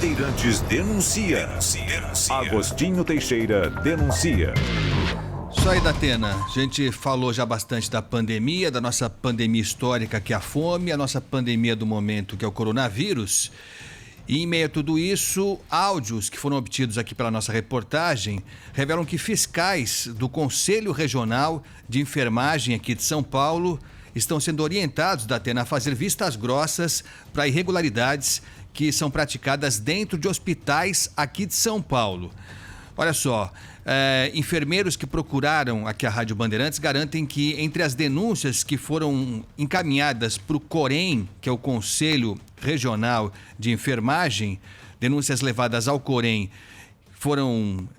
Bandeirantes denuncia. Agostinho Teixeira denuncia. Isso aí, Datena. A gente falou já bastante da pandemia, da nossa pandemia histórica, que é a fome, a nossa pandemia do momento, que é o coronavírus. E em meio a tudo isso, áudios que foram obtidos aqui pela nossa reportagem revelam que fiscais do Conselho Regional de Enfermagem aqui de São Paulo estão sendo orientados, Datena, a fazer vistas grossas para irregularidades que são praticadas dentro de hospitais aqui de São Paulo. Olha só, enfermeiros que procuraram aqui a Rádio Bandeirantes garantem que entre as denúncias que foram encaminhadas para o COREN, que é o Conselho Regional de Enfermagem, denúncias levadas ao COREN foram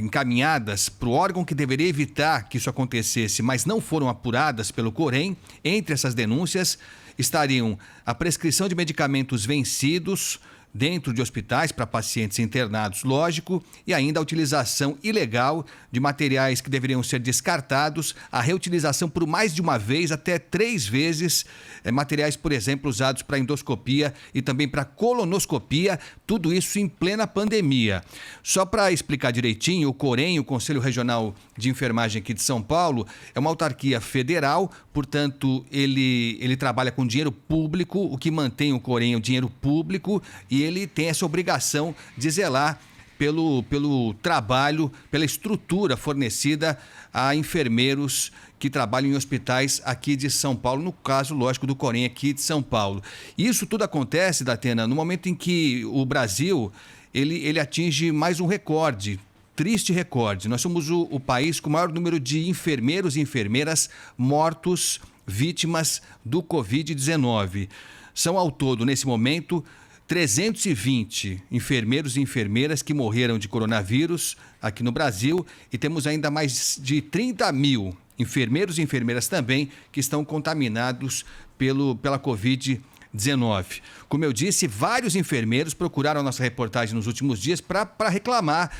encaminhadas para o órgão que deveria evitar que isso acontecesse, mas não foram apuradas pelo COREN. Entre essas denúncias estariam a prescrição de medicamentos vencidos dentro de hospitais para pacientes internados, lógico, e ainda a utilização ilegal de materiais que deveriam ser descartados, a reutilização por mais de uma vez, até 3 vezes, materiais, por exemplo, usados para endoscopia e também para colonoscopia, tudo isso em plena pandemia. Só para explicar direitinho, o COREN, o Conselho Regional de Enfermagem aqui de São Paulo, é uma autarquia federal, portanto, ele trabalha com dinheiro público, o que mantém o COREN é o dinheiro público, e ele tem essa obrigação de zelar pelo trabalho, pela estrutura fornecida a enfermeiros que trabalham em hospitais aqui de São Paulo, no caso, lógico, do COREN aqui de São Paulo. E isso tudo acontece, Datena, no momento em que o Brasil ele atinge mais um recorde, triste recorde. Nós somos o país com o maior número de enfermeiros e enfermeiras mortos, vítimas do Covid-19. São ao todo, nesse momento, 320 enfermeiros e enfermeiras que morreram de coronavírus aqui no Brasil, e temos ainda mais de 30 mil enfermeiros e enfermeiras também que estão contaminados pela Covid-19. Como eu disse, vários enfermeiros procuraram a nossa reportagem nos últimos dias para reclamar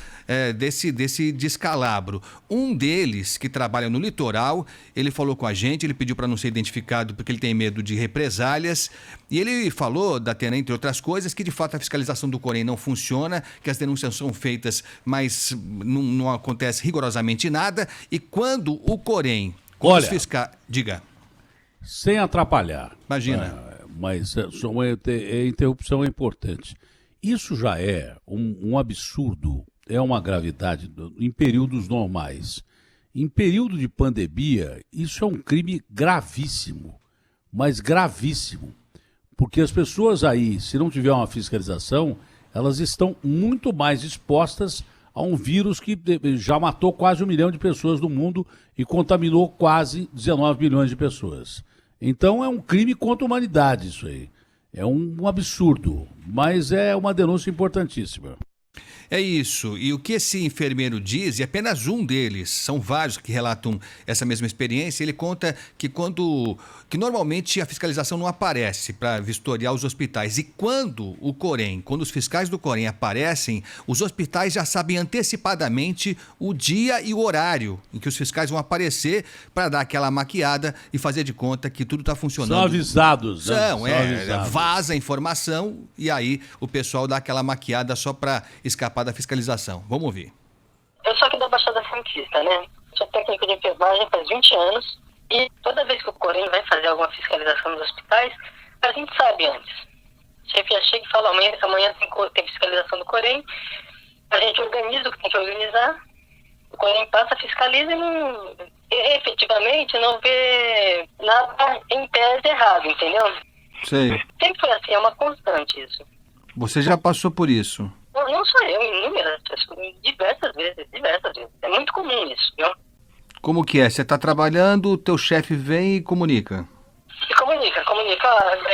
desse descalabro. Um deles, que trabalha no litoral, ele falou com a gente, ele pediu para não ser identificado porque ele tem medo de represálias, e ele falou, Datena, entre outras coisas, que de fato a fiscalização do COREN não funciona, que as denúncias são feitas, mas não acontece rigorosamente nada, e quando o COREN... Olha, diga. Sem atrapalhar. Imagina. Mas a interrupção é importante. Isso já é um absurdo, é uma gravidade em períodos normais. Em período de pandemia, isso é um crime gravíssimo, mas gravíssimo. Porque as pessoas aí, se não tiver uma fiscalização, elas estão muito mais expostas a um vírus que já matou quase 1 milhão de pessoas no mundo e contaminou quase 19 milhões de pessoas. Então é um crime contra a humanidade isso aí. É um absurdo, mas é uma denúncia importantíssima. É isso. E o que esse enfermeiro diz, e apenas um deles, são vários que relatam essa mesma experiência, ele conta que normalmente a fiscalização não aparece para vistoriar os hospitais. E quando os fiscais do COREN aparecem, os hospitais já sabem antecipadamente o dia e o horário em que os fiscais vão aparecer para dar aquela maquiada e fazer de conta que tudo está funcionando. São avisados, né? São avisados. Vaza a informação e aí o pessoal dá aquela maquiada só para escapar da fiscalização. Vamos ouvir. Eu sou aqui da Baixada Santista, né? Sou técnico de enfermagem faz 20 anos e toda vez que o COREN vai fazer alguma fiscalização nos hospitais, a gente sabe antes. O chefe já chega e fala, amanhã tem fiscalização do COREN, a gente organiza o que tem que organizar, o COREN passa, fiscaliza e efetivamente não vê nada em tese errado, entendeu? Sei. Sempre foi assim, é uma constante isso. Você já passou por isso? Não sou eu, inúmeras, diversas vezes. É muito comum isso, viu? Como que é? Você está trabalhando, o teu chefe vem e comunica? E comunica.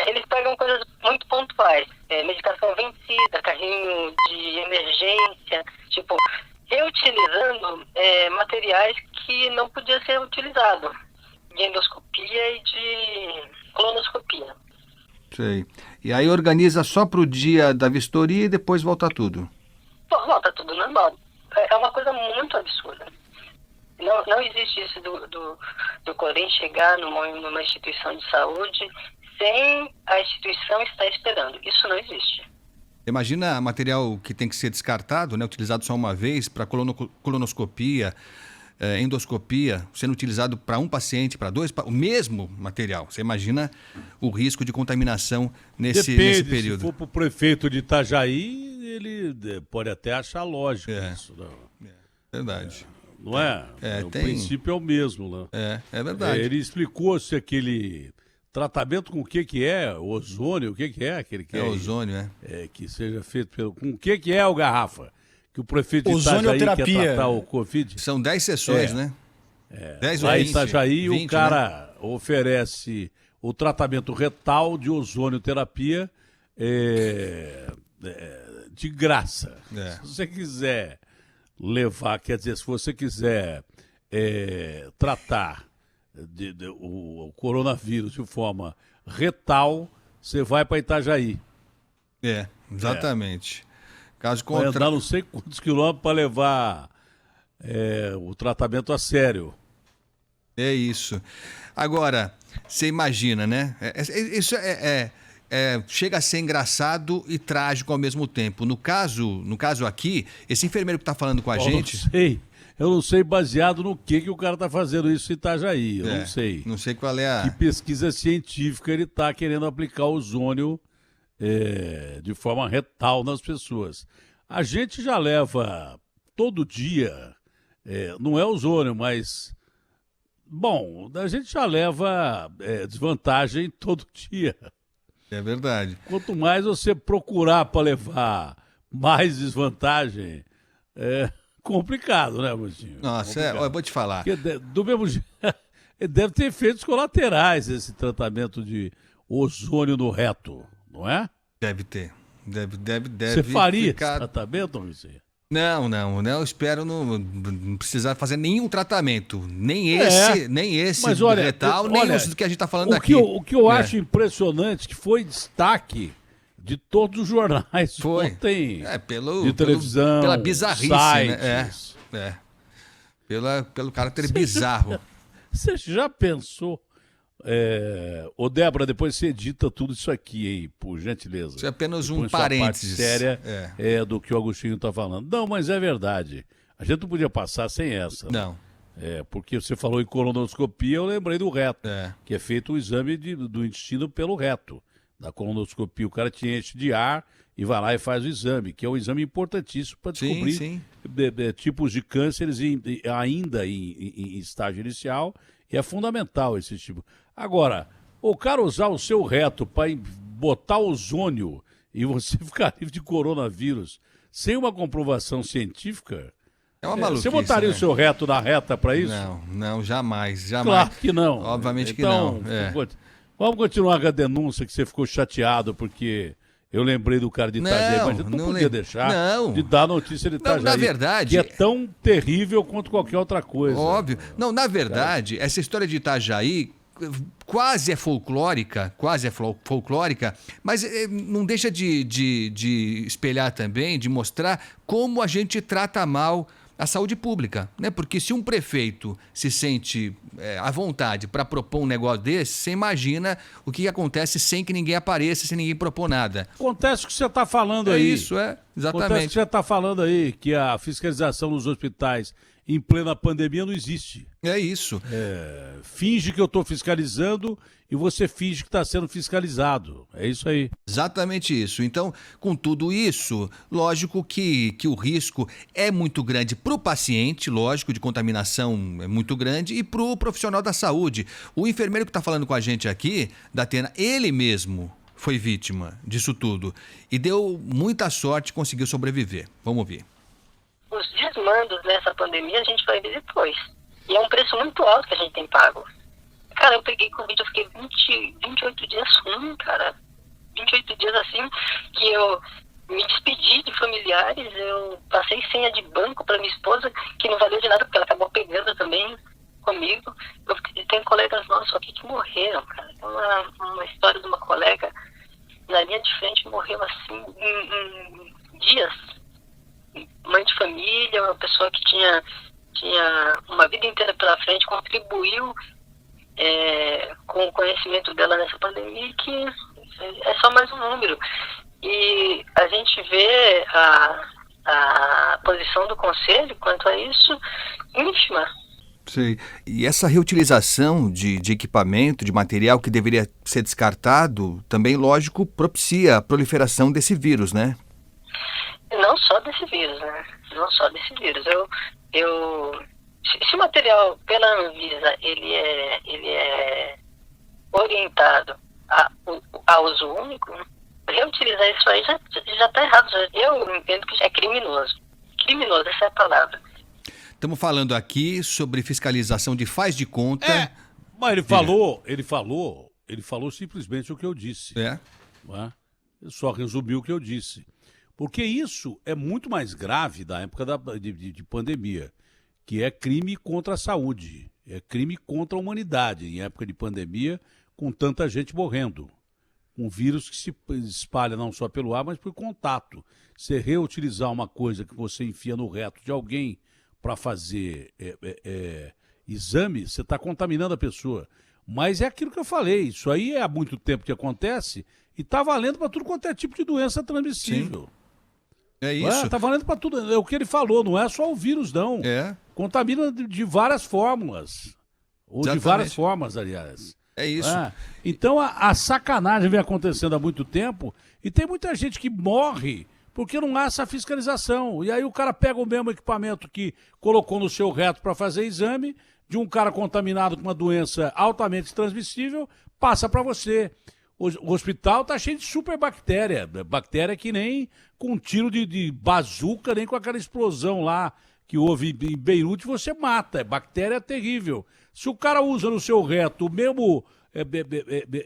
Eles pegam coisas muito pontuais. Medicação vencida, carrinho de emergência, tipo, reutilizando materiais que não podia ser utilizado. De endoscopia e de colonoscopia. Sei. E aí organiza só pro dia da vistoria e depois volta tudo? Volta tudo normal. É uma coisa muito absurda. Não existe isso do COREN chegar numa instituição de saúde sem a instituição estar esperando. Isso não existe. Imagina material que tem que ser descartado, né, utilizado só uma vez para colonoscopia, endoscopia, sendo utilizado para um paciente, para dois, o mesmo material. Você imagina o risco de contaminação nesse período. Se for para o prefeito de Itajaí, ele pode até achar lógico isso. Não. Verdade. Não é? O princípio é o mesmo. Né? É verdade. Ele explicou se aquele tratamento com o que é, ozônio, o que é aquele que ozônio, que seja feito pelo... Com o que é o garrafa? Que o prefeito de Itajaí quer tratar o Covid. São 10 sessões, né? 10 ou 20. Lá em Itajaí 20, o cara oferece o tratamento retal de ozonioterapia de graça. Se você quiser levar, quer dizer, se você quiser tratar o coronavírus de forma retal, você vai para Itajaí. Exatamente. Caso Vai andar não sei quantos quilômetros para levar o tratamento a sério. É isso. Agora, você imagina, né? Isso chega a ser engraçado e trágico ao mesmo tempo. No caso aqui, esse enfermeiro que está falando com a gente... Eu não sei baseado no que o cara está fazendo isso em Itajaí. Eu não sei. Não sei qual é a... Que pesquisa científica ele está querendo aplicar ozônio de forma retal nas pessoas. A gente já leva todo dia, não é ozônio, mas... Bom, a gente já leva desvantagem todo dia. É verdade. Quanto mais você procurar para levar mais desvantagem, complicado, né, Agostinho? Nossa, eu vou te falar. Porque do mesmo jeito, deve ter efeitos colaterais esse tratamento de ozônio no reto, não é? Deve ter. Deve Você faria esse tratamento, Agostinho? Não, eu espero não precisar fazer nenhum tratamento. Nem esse mas olha, retal, nem os que a gente está falando aqui. O que eu acho impressionante, que foi destaque de todos os jornais ontem, de televisão, pela bizarrice, sites. né? Pelo caráter bizarro. Você já pensou... Ô Débora, depois você edita tudo isso aqui, hein, por gentileza. Isso é apenas um parênteses. Séria do que o Agostinho está falando. Não, mas é verdade. A gente não podia passar sem essa. Não. Porque você falou em colonoscopia, eu lembrei do reto, que é feito o exame do intestino pelo reto. Da colonoscopia, o cara te enche de ar e vai lá e faz o exame, que é um exame importantíssimo para descobrir tipos de cânceres ainda em estágio inicial, e é fundamental esse tipo. Agora, o cara usar o seu reto para botar ozônio e você ficar livre de coronavírus sem uma comprovação científica... É uma maluquice. Você botaria o seu reto na reta para isso? Não, jamais. Claro que não. Obviamente que não. Vamos continuar com a denúncia que você ficou chateado porque eu lembrei do cara de Itajaí, mas a gente não podia deixar de dar notícia de Itajaí, na verdade, que é tão terrível quanto qualquer outra coisa. Óbvio. Não, na verdade, essa história de Itajaí quase é folclórica, mas não deixa de espelhar também, de mostrar como a gente trata mal a saúde pública, né? Porque se um prefeito se sente à vontade para propor um negócio desse, você imagina o que acontece sem que ninguém apareça, sem ninguém propor nada. Acontece o que você está falando aí. Isso, exatamente. Acontece o que você está falando aí, que a fiscalização nos hospitais em plena pandemia não existe. É isso. Finge que eu estou fiscalizando e você finge que está sendo fiscalizado. É isso aí. Exatamente isso. Então, com tudo isso, lógico que o risco é muito grande para o paciente, lógico, de contaminação é muito grande, e para o profissional da saúde. O enfermeiro que está falando com a gente aqui, Datena, ele mesmo foi vítima disso tudo e deu muita sorte, conseguiu sobreviver. Vamos ouvir. Os desmandos nessa pandemia a gente vai ver depois. E é um preço muito alto que a gente tem pago. Cara, eu peguei Covid, eu fiquei 28 dias ruim, cara. 28 dias assim, que eu me despedi de familiares, eu passei senha de banco para minha esposa, que não valeu de nada, porque ela acabou pegando também comigo. Tem colegas nossos aqui que morreram, cara. Uma história de uma colega na linha de frente morreu assim em dias. Mãe de família, uma pessoa que tinha uma vida inteira pela frente, contribuiu com o conhecimento dela nessa pandemia, que é só mais um número. e a gente vê a posição do Conselho quanto a isso ínfima. Sim. E essa reutilização de equipamento, de material que deveria ser descartado, também, lógico, propicia a proliferação desse vírus, né? Não só desse vírus, né? Não só desse vírus. Se o material pela Anvisa ele é orientado a uso único, reutilizar isso aí já está errado. Eu entendo que é criminoso. Criminoso, essa é a palavra. Estamos falando aqui sobre fiscalização de faz de conta. Mas ele falou simplesmente o que eu disse. Não é? Ele só resumiu o que eu disse. Porque isso é muito mais grave da época de pandemia, que é crime contra a saúde, é crime contra a humanidade, em época de pandemia, com tanta gente morrendo. Um vírus que se espalha não só pelo ar, mas por contato. Você reutilizar uma coisa que você enfia no reto de alguém para fazer exame, você está contaminando a pessoa. Mas é aquilo que eu falei, isso aí é há muito tempo que acontece e está valendo para tudo quanto é tipo de doença transmissível. Sim. É isso. Está valendo para tudo, é o que ele falou, não é só o vírus não. Contamina de várias formas, ou Exatamente. de várias formas, aliás. É isso. Então a sacanagem vem acontecendo há muito tempo e tem muita gente que morre porque não há essa fiscalização. E aí o cara pega o mesmo equipamento que colocou no seu reto para fazer exame de um cara contaminado com uma doença altamente transmissível, passa para você. O hospital tá cheio de superbactéria, bactéria que nem com um tiro de bazuca, nem com aquela explosão lá que houve em Beirute, você mata, é bactéria terrível. Se o cara usa no seu reto o mesmo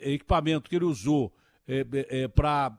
equipamento que ele usou para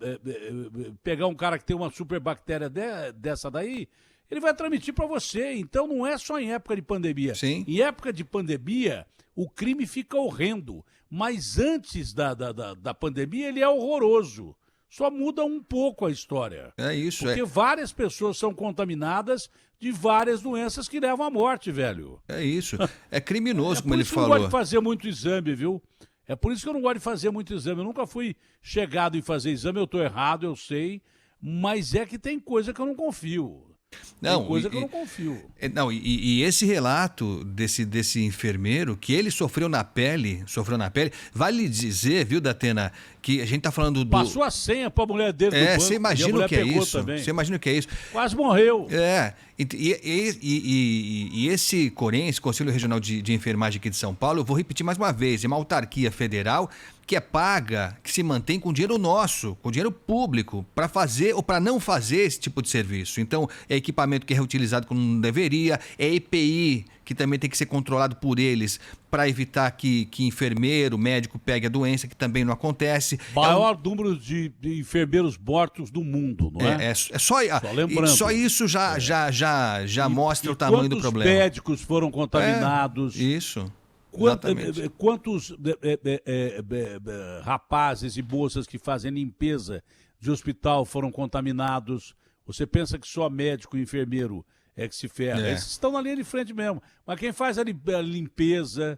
pegar um cara que tem uma superbactéria dessa daí, ele vai transmitir para você. Então não é só em época de pandemia. Sim. Em época de pandemia, o crime fica horrendo. Mas antes da pandemia, ele é horroroso. Só muda um pouco a história. É isso. Porque várias pessoas são contaminadas de várias doenças que levam à morte, velho. É isso. É criminoso, como ele falou. É por isso que eu não gosto de fazer muito exame, viu? É por isso que eu não gosto de fazer muito exame. Eu nunca fui chegado em fazer exame, eu tô errado, eu sei. Mas é que tem coisa que eu não confio. Tem coisa que eu não confio. E esse relato desse enfermeiro, que ele sofreu na pele, vale dizer, viu, Datena, que a gente tá falando do... Passou a senha pra mulher dele do banco. Você imagina o que é isso? Também. Você imagina o que é isso? Quase morreu. E esse COREN, esse Conselho Regional de Enfermagem aqui de São Paulo, eu vou repetir mais uma vez, é uma autarquia federal que é paga, que se mantém com dinheiro nosso, com dinheiro público, para fazer ou para não fazer esse tipo de serviço. Então, é equipamento que é reutilizado como não deveria, é EPI, que também tem que ser controlado por eles para evitar que enfermeiro, médico pegue a doença, que também não acontece. Maior número de enfermeiros mortos do mundo, não é? Só lembrando. Só isso já mostra o tamanho do problema. Quantos médicos foram contaminados? Isso. Quantos rapazes e moças que fazem limpeza de hospital foram contaminados? Você pensa que só médico e enfermeiro é que se ferra? Esses estão na linha de frente mesmo. Mas quem faz a limpeza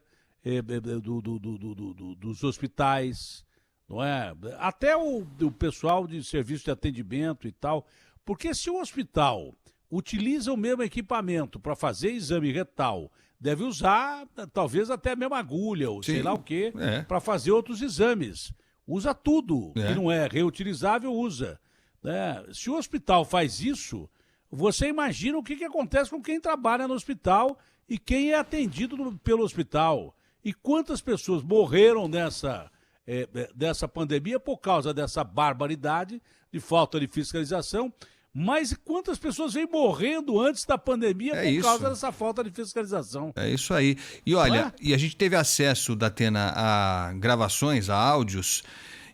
dos hospitais, não é? Até o pessoal de serviço de atendimento e tal. Porque se o hospital utiliza o mesmo equipamento para fazer exame retal, deve usar talvez até a mesma agulha, ou sei lá o quê, para fazer outros exames. Usa tudo que não é reutilizável, usa. Se o hospital faz isso, você imagina o que acontece com quem trabalha no hospital e quem é atendido pelo hospital. E quantas pessoas morreram dessa pandemia por causa dessa barbaridade de falta de fiscalização. Mas quantas pessoas vêm morrendo antes da pandemia por causa dessa falta de fiscalização? É isso aí. E olha, e a gente teve acesso, Datena, a gravações, a áudios,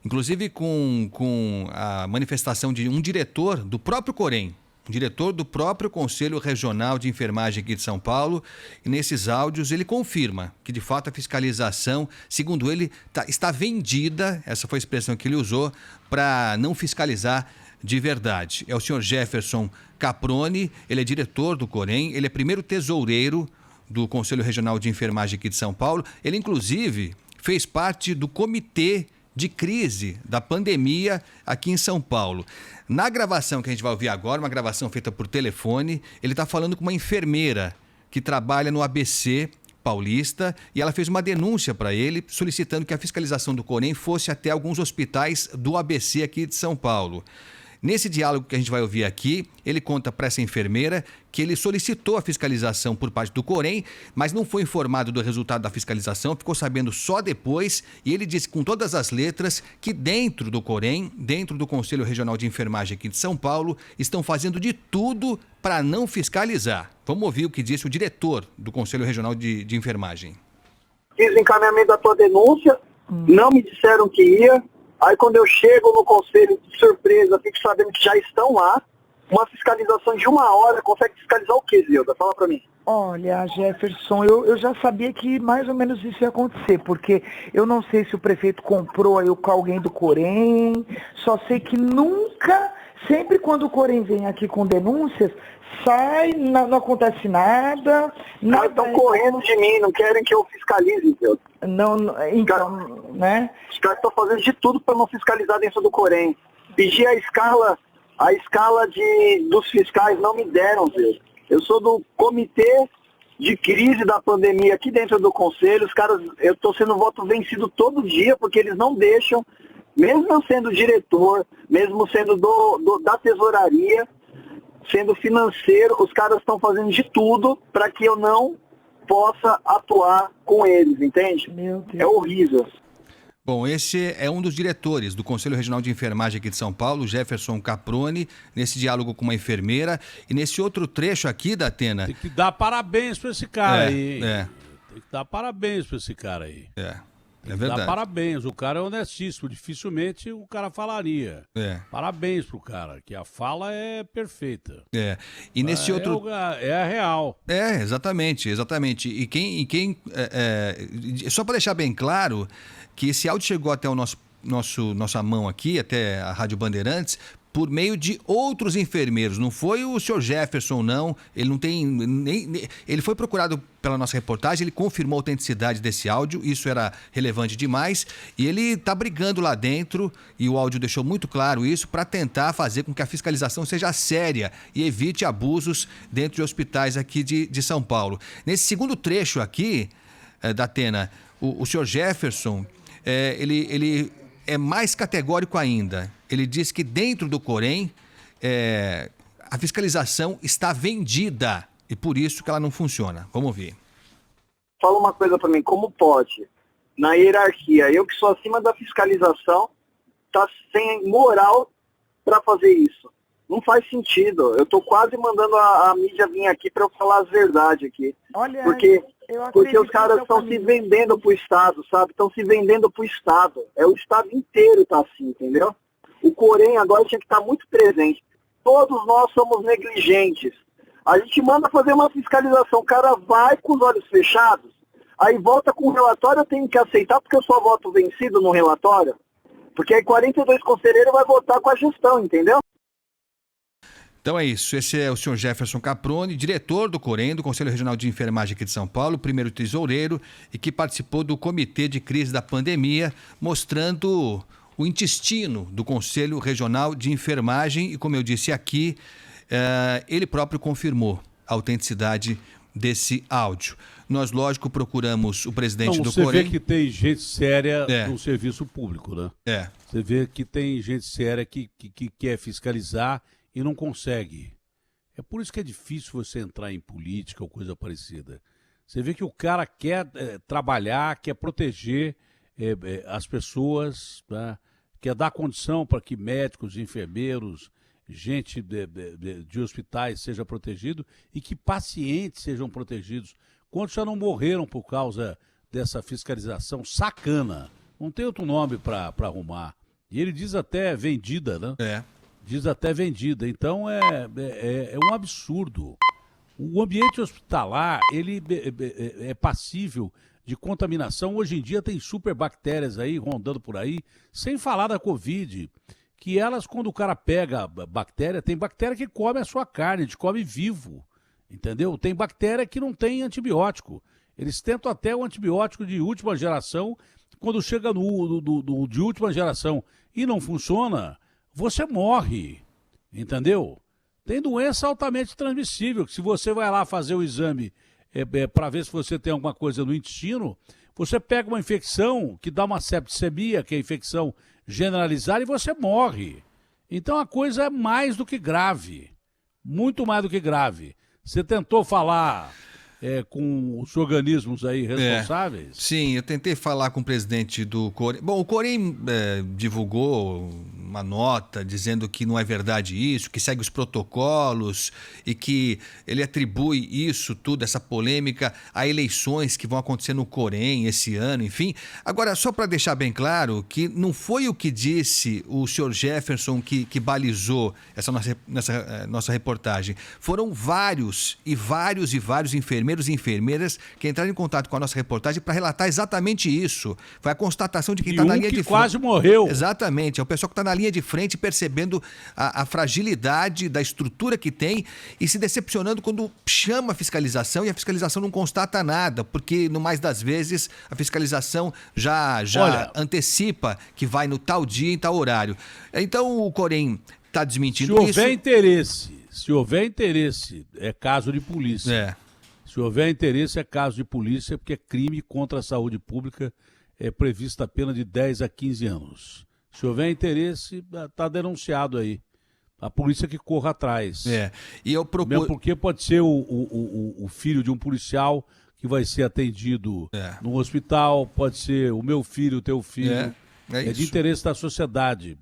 inclusive com a manifestação de um diretor do próprio COREN, um diretor do próprio Conselho Regional de Enfermagem aqui de São Paulo, e nesses áudios ele confirma que, de fato, a fiscalização, segundo ele, está vendida, essa foi a expressão que ele usou, para não fiscalizar de verdade. É o senhor Jefferson Caproni, ele é diretor do COREN, ele é primeiro tesoureiro do Conselho Regional de Enfermagem aqui de São Paulo. Ele, inclusive, fez parte do comitê de crise da pandemia aqui em São Paulo. Na gravação que a gente vai ouvir agora, uma gravação feita por telefone, ele está falando com uma enfermeira que trabalha no ABC Paulista e ela fez uma denúncia para ele solicitando que a fiscalização do Corém fosse até alguns hospitais do ABC aqui de São Paulo. Nesse diálogo que a gente vai ouvir aqui, ele conta para essa enfermeira que ele solicitou a fiscalização por parte do Corém, mas não foi informado do resultado da fiscalização, ficou sabendo só depois, e ele disse com todas as letras que dentro do Corém, dentro do Conselho Regional de Enfermagem aqui de São Paulo, estão fazendo de tudo para não fiscalizar. Vamos ouvir o que disse o diretor do Conselho Regional de Enfermagem. Fiz encaminhamento da tua denúncia, não me disseram que ia. Aí quando eu chego no conselho, de surpresa, fico sabendo que já estão lá. Uma fiscalização de 1 hora, consegue fiscalizar o quê, Zilda? Fala pra mim. Olha, Jefferson, eu já sabia que mais ou menos isso ia acontecer, porque eu não sei se o prefeito comprou aí com alguém do Corém, só sei que nunca, sempre quando o Corém vem aqui com denúncias, sai, não acontece nada. Eles estão correndo de mim, não querem que eu fiscalize, Zilda. Não, então, né? Os caras estão fazendo de tudo para não fiscalizar dentro do Corém. Pedi a escala dos fiscais, não me deram, Zilda. Eu sou do comitê de crise da pandemia aqui dentro do conselho. Os caras, eu estou sendo voto vencido todo dia, porque eles não deixam, mesmo eu sendo diretor, mesmo sendo da tesouraria, sendo financeiro, os caras estão fazendo de tudo para que eu não possa atuar com eles, entende? Meu Deus. É horrível. Bom, esse é um dos diretores do Conselho Regional de Enfermagem aqui de São Paulo, Jefferson Caproni, nesse diálogo com uma enfermeira. E nesse outro trecho aqui, Datena... Tem que dar parabéns para esse cara aí. É. Tem que dar parabéns para esse cara aí. É verdade. Dá parabéns, o cara é honestíssimo, dificilmente o cara falaria. Parabéns pro cara, que a fala é perfeita. E nesse outro... É a real. Exatamente. E quem só para deixar bem claro que esse áudio chegou até o nossa mão aqui, até a Rádio Bandeirantes, por meio de outros enfermeiros. Não foi o senhor Jefferson, não. Ele não tem ele foi procurado pela nossa reportagem, ele confirmou a autenticidade desse áudio, isso era relevante demais, e ele está brigando lá dentro, e o áudio deixou muito claro isso, para tentar fazer com que a fiscalização seja séria e evite abusos dentro de hospitais aqui de São Paulo. Nesse segundo trecho aqui, Datena, o senhor Jefferson, ele é mais categórico ainda. Ele diz que dentro do Corém a fiscalização está vendida e por isso que ela não funciona. Vamos ouvir. Fala uma coisa para mim, como pode? Na hierarquia, eu que sou acima da fiscalização, tá sem moral para fazer isso. Não faz sentido. Eu tô quase mandando a mídia vir aqui para eu falar as verdades aqui. Olha, porque os caras estão se vendendo pro Estado, sabe? Estão se vendendo pro Estado. O Estado inteiro tá assim, entendeu? O Corém agora tinha que estar muito presente. Todos nós somos negligentes. A gente manda fazer uma fiscalização, o cara vai com os olhos fechados, aí volta com o relatório, eu tenho que aceitar porque eu só voto vencido no relatório. Porque aí 42 conselheiros vai votar com a gestão, entendeu? Então é isso, esse é o senhor Jefferson Caproni, diretor do Corém, do Conselho Regional de Enfermagem aqui de São Paulo, primeiro tesoureiro, e que participou do Comitê de Crise da Pandemia, mostrando o intestino do Conselho Regional de Enfermagem e, como eu disse aqui, ele próprio confirmou a autenticidade desse áudio. Nós, lógico, procuramos o presidente do Corém. Você vê que tem gente séria no serviço público, né? Você vê que tem gente séria que quer fiscalizar e não consegue. É por isso que é difícil você entrar em política ou coisa parecida. Você vê que o cara quer trabalhar, quer proteger as pessoas, tá? Quer dar condição para que médicos, enfermeiros, gente de hospitais seja protegido e que pacientes sejam protegidos. Quantos já não morreram por causa dessa fiscalização sacana? Não tem outro nome para arrumar. E ele diz até vendida, né? Diz até vendida. Então é um absurdo. O ambiente hospitalar, ele é passível de contaminação. Hoje em dia tem superbactérias aí rondando por aí, sem falar da Covid, que elas, quando o cara pega bactéria, tem bactéria que come a sua carne, te come vivo, entendeu? Tem bactéria que não tem antibiótico. Eles tentam até o antibiótico de última geração quando chega de última geração e não funciona, você morre, entendeu? Tem doença altamente transmissível, que se você vai lá fazer o exame para ver se você tem alguma coisa no intestino, você pega uma infecção que dá uma septicemia, que é infecção generalizada, e você morre. Então a coisa é mais do que grave, muito mais do que grave. Você tentou falar com os organismos aí responsáveis? Sim, eu tentei falar com o presidente do Corém. Bom, o Corém divulgou uma nota dizendo que não é verdade isso, que segue os protocolos e que ele atribui isso tudo, essa polêmica, a eleições que vão acontecer no Corém esse ano, enfim. Agora, só para deixar bem claro que não foi o que disse o senhor Jefferson que balizou essa nossa reportagem. Foram vários enfermeiros e enfermeiras que entraram em contato com a nossa reportagem para relatar exatamente isso. Foi a constatação de quem está na linha de frente. Quase morreu. Exatamente. É o pessoal que está na linha de frente percebendo a fragilidade da estrutura que tem e se decepcionando quando chama a fiscalização e a fiscalização não constata nada, porque no mais das vezes a fiscalização já antecipa que vai no tal dia, em tal horário. Então o Corém está desmentindo isso. Se houver interesse, é caso de polícia. Se houver interesse, é caso de polícia, porque é crime contra a saúde pública, é prevista a pena de 10 a 15 anos. Se houver interesse, está denunciado aí. A polícia que corra atrás. E eu procuro... Mesmo porque pode ser o filho de um policial que vai ser atendido no hospital, pode ser o meu filho, o teu filho. É de interesse da sociedade.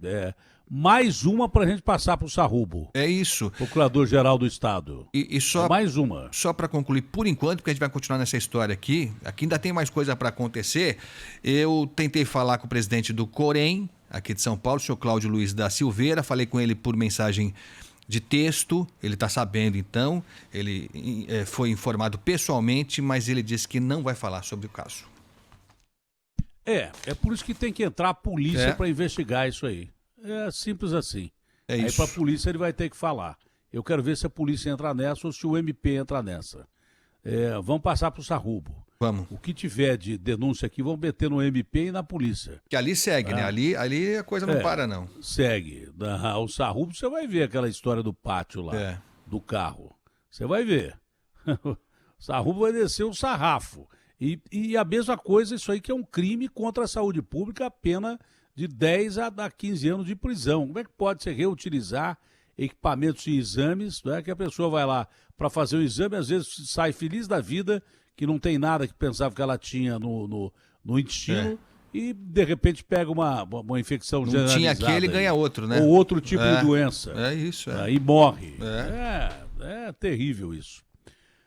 Mais uma para a gente passar para o Sarrubo. É isso. Procurador-Geral do Estado. E só, mais uma. Só para concluir, por enquanto, porque a gente vai continuar nessa história aqui ainda tem mais coisa para acontecer, eu tentei falar com o presidente do Corém, aqui de São Paulo, o senhor Cláudio Luiz da Silveira, falei com ele por mensagem de texto, ele está sabendo então, ele foi informado pessoalmente, mas ele disse que não vai falar sobre o caso. É por isso que tem que entrar a polícia para investigar isso aí. É simples assim. Aí para a polícia ele vai ter que falar. Eu quero ver se a polícia entra nessa ou se o MP entra nessa. Vamos passar para o Sarrubo. Vamos. O que tiver de denúncia aqui, vamos meter no MP e na polícia. Que ali segue, né? Ali a coisa não para, não. Segue. O Sarrubo, você vai ver aquela história do pátio lá, do carro. Você vai ver. O Sarrubo vai descer um sarrafo. E a mesma coisa, isso aí que é um crime contra a saúde pública, a pena de 10 a 15 anos de prisão. Como é que pode se reutilizar equipamentos e exames, né, que a pessoa vai lá para fazer o exame, às vezes sai feliz da vida, que não tem nada que pensava que ela tinha no intestino, e de repente pega uma infecção generalizada. Não tinha aquele, ganha outro, né? Ou outro tipo de doença. É isso. E morre. É terrível isso.